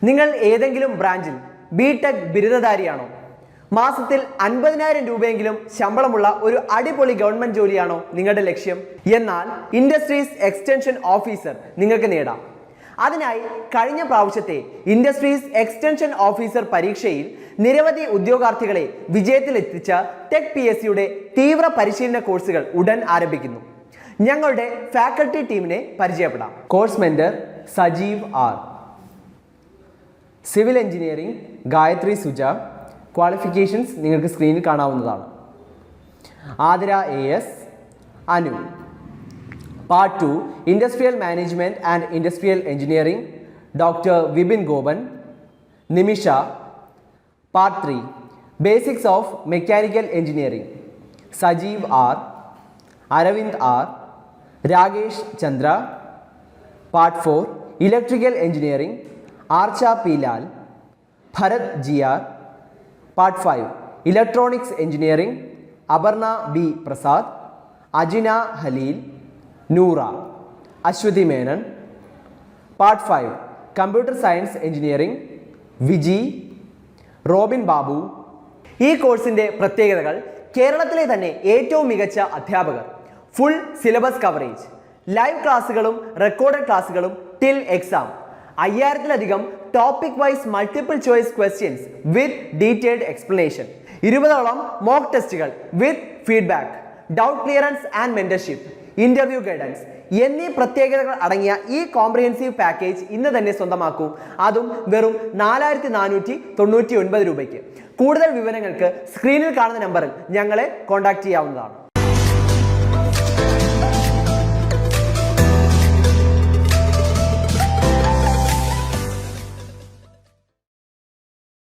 നിങ്ങൾ ഏതെങ്കിലും ബ്രാഞ്ചിൽ ബിടെക് ബിരുദധാരിയാണോ? മാസത്തിൽ 50,000 രൂപയെങ്കിലും ശമ്പളമുള്ള ഒരു അടിപൊളി ഗവൺമെന്റ് ജോലിയാണോ നിങ്ങളുടെ ലക്ഷ്യം? എന്നാൽ ഇൻഡസ്ട്രീസ് എക്സ്റ്റൻഷൻ ഓഫീസർ നിങ്ങൾക്ക് നേടാം. അതിനായി കഴിഞ്ഞ പ്രാവശ്യത്തെ ഇൻഡസ്ട്രീസ് എക്സ്റ്റൻഷൻ ഓഫീസർ പരീക്ഷയിൽ നിരവധി ഉദ്യോഗാർത്ഥികളെ വിജയത്തിലെത്തിച്ച ടെക് PSCയുടെ തീവ്ര പരിശീലന കോഴ്സുകൾ ഉടൻ ആരംഭിക്കുന്നു. ഞങ്ങളുടെ ഫാക്കൽറ്റി ടീമിനെ പരിചയപ്പെടാം. Course mentor Sajeev R. Civil engineering Gayathri Suja. Qualifications നിങ്ങൾക്ക് സ്ക്രീനിൽ കാണാവുന്നതാണ്. Athira AS. Anu. Part 2 industrial management and industrial engineering doctor Vipin Gopan. Nimisha. Part 3 basics of mechanical engineering Sajeev R. Aravind R. Rakesh Chandra. Part 4 electrical engineering Archa P Lal. Bharath GR. Part 5 electronics engineering Aparna B Prasad. Ajina Haleel. Noora. Aswathy Menon. Part 5 computer science engineering Viji. Robin Babu. ഈ കോഴ്സിൻ്റെ പ്രത്യേകതകൾ: കേരളത്തിലെ തന്നെ ഏറ്റവും മികച്ച അധ്യാപകർ, ഫുൾ സിലബസ് കവറേജ്, ലൈവ് ക്ലാസ്സുകളും recorded ക്ലാസ്സുകളും ടിൽ എക്സാം, 5000-ലധികം topic wise multiple choice questions with detailed explanation, 20ഓളം മോക്ക് ടെസ്റ്റുകൾ with feedback, doubt clearance and mentorship, interview guidance എന്നീ പ്രത്യേകതകൾ അടങ്ങിയ ഈ കോംപ്രിഹെൻസീവ് പാക്കേജ് ഇന്ന് തന്നെ സ്വന്തമാക്കൂ. അതും വെറും 4499 രൂപയ്ക്ക്. കൂടുതൽ വിവരങ്ങൾക്ക് സ്ക്രീനിൽ കാണുന്ന നമ്പറിൽ ഞങ്ങളെ കോൺടാക്ട് ചെയ്യാവുന്നതാണ്.